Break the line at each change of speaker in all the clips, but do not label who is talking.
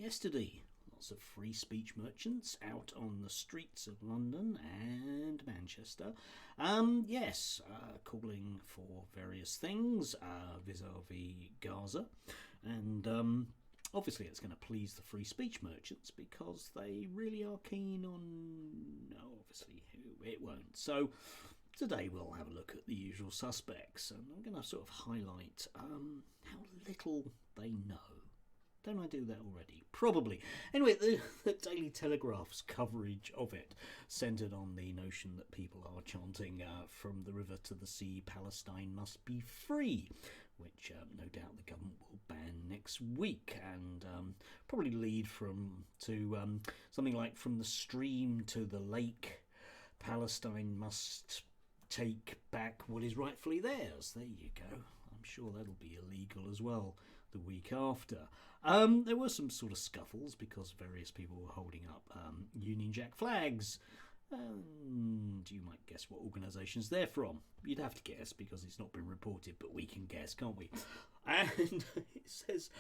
yesterday. Lots of free speech merchants out on the streets of London and Manchester. Calling for various things vis-a-vis Gaza. And obviously it's going to please the free speech merchants because they really are keen on... No, obviously it won't. So today we'll have a look at the usual suspects, and I'm going to sort of highlight how little they know. Don't I do that already? Probably. Anyway, the Daily Telegraph's coverage of it centred on the notion that people are chanting from the river to the sea, Palestine must be free, which no doubt the government will ban next week, and probably lead to something like from the stream to the lake, Palestine must take back what is rightfully theirs. There you go. I'm sure that'll be illegal as well the week after. There were some sort of scuffles because various people were holding up Union Jack flags. And you might guess what organisations they're from. You'd have to guess because it's not been reported, but we can guess, can't we? And it says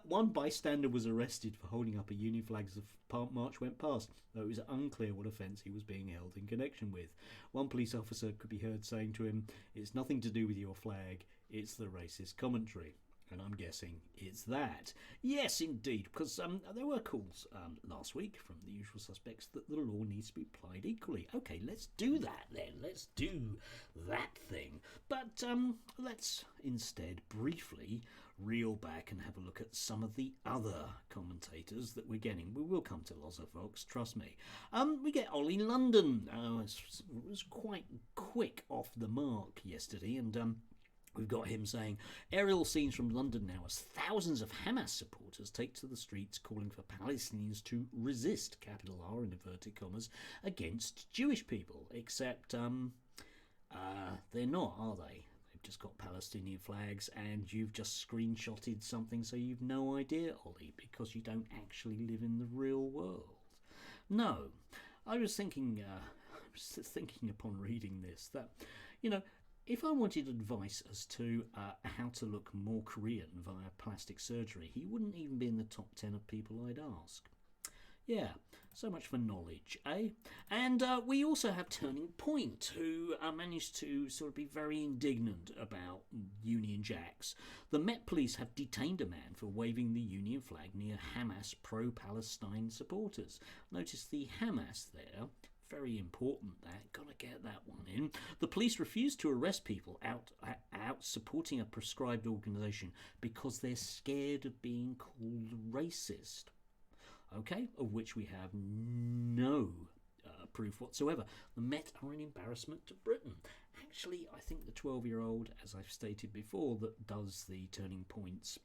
one bystander was arrested for holding up a Union flag as the march went past, though it was unclear what offence he was being held in connection with. One police officer could be heard saying to him, "It's nothing to do with your flag, it's the racist commentary." And I'm guessing it's that. Yes, indeed, because there were calls last week from the usual suspects that the law needs to be applied equally. OK, let's do that then. Let's do that thing. But let's instead briefly reel back and have a look at some of the other commentators that we're getting. We will come to lots of folks, trust me. We get Ollie London. It was quite quick off the mark yesterday, and we've got him saying, aerial scenes from London now as thousands of Hamas supporters take to the streets calling for Palestinians to resist, capital R in inverted commas, against Jewish people. Except they're not, are they? They've just got Palestinian flags and you've just screenshotted something, so you've no idea, Ollie, because you don't actually live in the real world. No, I was thinking upon reading this that, if I wanted advice as to how to look more Korean via plastic surgery, he wouldn't even be in the top 10 of people I'd ask. Yeah, so much for knowledge, eh? And we also have Turning Point, who managed to sort of be very indignant about Union Jacks. The Met Police have detained a man for waving the Union flag near Hamas pro-Palestine supporters. Notice the Hamas there. Very important that. Gotta get that one in. The police refuse to arrest people out supporting a proscribed organisation because they're scared of being called racist. Okay, of which we have no proof whatsoever. The Met are an embarrassment to Britain. Actually, I think the 12-year-old, as I've stated before, that does the Turning Points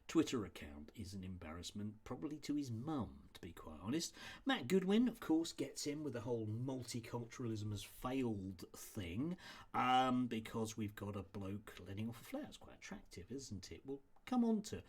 Twitter account is an embarrassment, probably to his mum, to be quite honest. Matt Goodwin, of course, gets in with the whole multiculturalism has failed thing, because we've got a bloke letting off a flare. It's quite attractive, isn't it? We'll come on to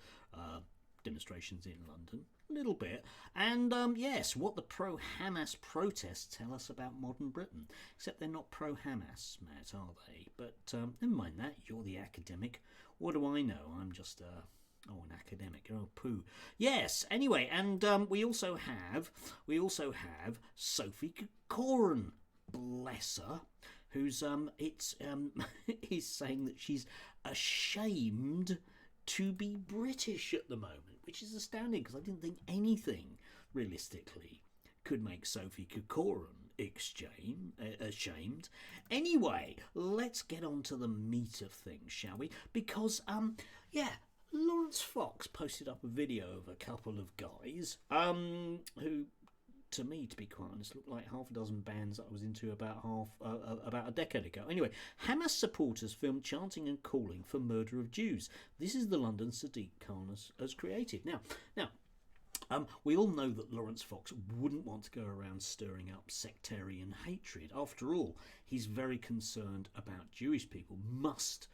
demonstrations in London a little bit, and yes, what the pro-Hamas protests tell us about modern Britain, except they're not pro-Hamas, Matt, are they? But never mind that, you're the academic. What do I know? I'm just an academic. Oh, poo. Yes, anyway, and we also have Sophie Corcoran, bless her, who's is saying that she's ashamed to be British at the moment, which is astounding because I didn't think anything realistically could make Sophie Corcoran ashamed. Anyway, let's get on to the meat of things, shall we? Because Lawrence Fox posted up a video of a couple of guys who, to me, to be quite honest, looked like half a dozen bands that I was into about a decade ago. Anyway, Hamas supporters filmed chanting and calling for murder of Jews. This is the London Sadiq Khan has created. Now, we all know that Lawrence Fox wouldn't want to go around stirring up sectarian hatred. After all, he's very concerned about Jewish people must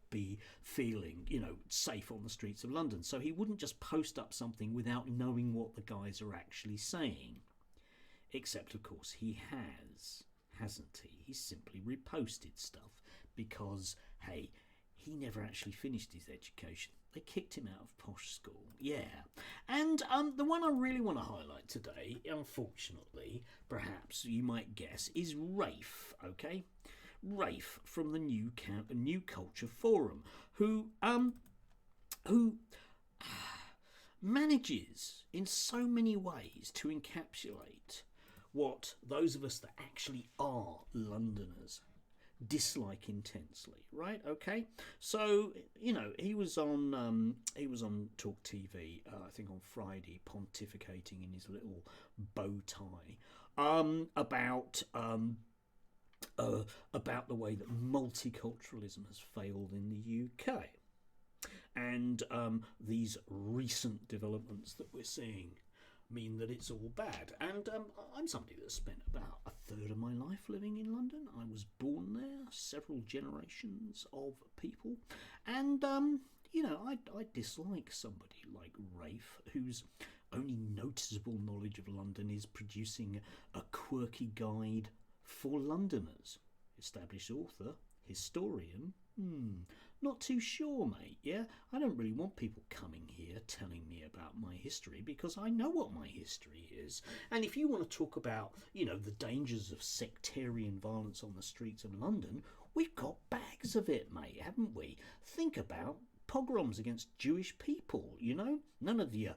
be feeling, safe on the streets of London. So he wouldn't just post up something without knowing what the guys are actually saying. Except, of course, he hasn't he? He's simply reposted stuff because, hey, he never actually finished his education. They kicked him out of posh school. Yeah. And the one I really want to highlight today, unfortunately, perhaps you might guess, is Rafe, okay? Rafe from the New Culture Forum, who manages in so many ways to encapsulate what those of us that actually are Londoners dislike intensely, right? Okay, so he was on Talk TV, I think on Friday, pontificating in his little bow tie about the way that multiculturalism has failed in the UK, and these recent developments that we're seeing mean that it's all bad. And I'm somebody that spent about a third of my life living in London. I was born there, several generations of people, and I dislike somebody like Rafe, whose only noticeable knowledge of London is producing a quirky guide for Londoners. Established author, historian. Not too sure, mate, yeah? I don't really want people coming here telling me about my history, because I know what my history is. And if you want to talk about, the dangers of sectarian violence on the streets of London, we've got bags of it, mate, haven't we? Think about pogroms against Jewish people, None of your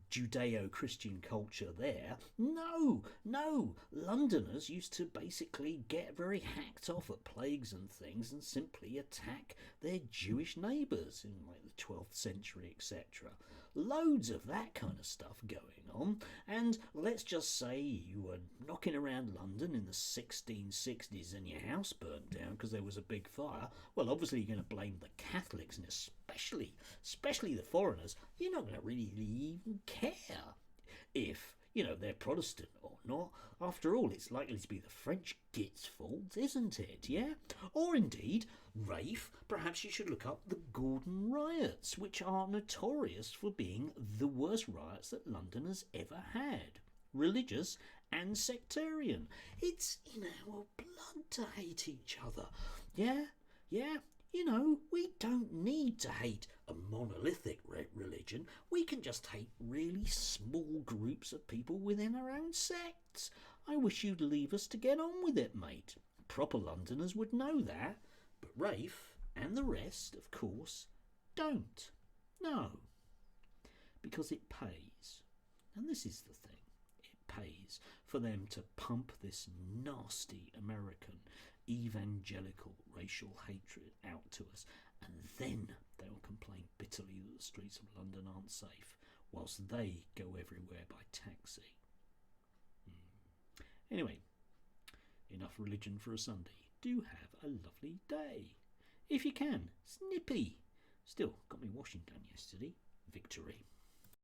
Judeo-Christian culture there. No. Londoners used to basically get very hacked off at plagues and things and simply attack their Jewish neighbours in like the 12th century, etc. Loads of that kind of stuff going on. And let's just say you were knocking around London in the 1660s and your house burnt down because there was a big fire. Well, obviously you're going to blame the Catholics, and especially the foreigners. You're not going to really even care if they're Protestant or not. After all, it's likely to be the French git's fault, isn't it? Yeah? Or indeed, Rafe, perhaps you should look up the Gordon riots, which are notorious for being the worst riots that London has ever had. Religious and sectarian. It's in our blood to hate each other. Yeah? We don't need to hate a monolithic religion. We can just hate really small groups of people within our own sects. I wish you'd leave us to get on with it, mate. Proper Londoners would know that, but Rafe and the rest, of course, don't. No. Because it pays. And this is the thing. It pays for them to pump this nasty American evangelical racial hatred out to us, and then they'll complain bitterly that the streets of London aren't safe, whilst they go everywhere by taxi. Anyway, enough religion for a Sunday. Do have a lovely day. If you can, snippy. Still, got me washing done yesterday. Victory.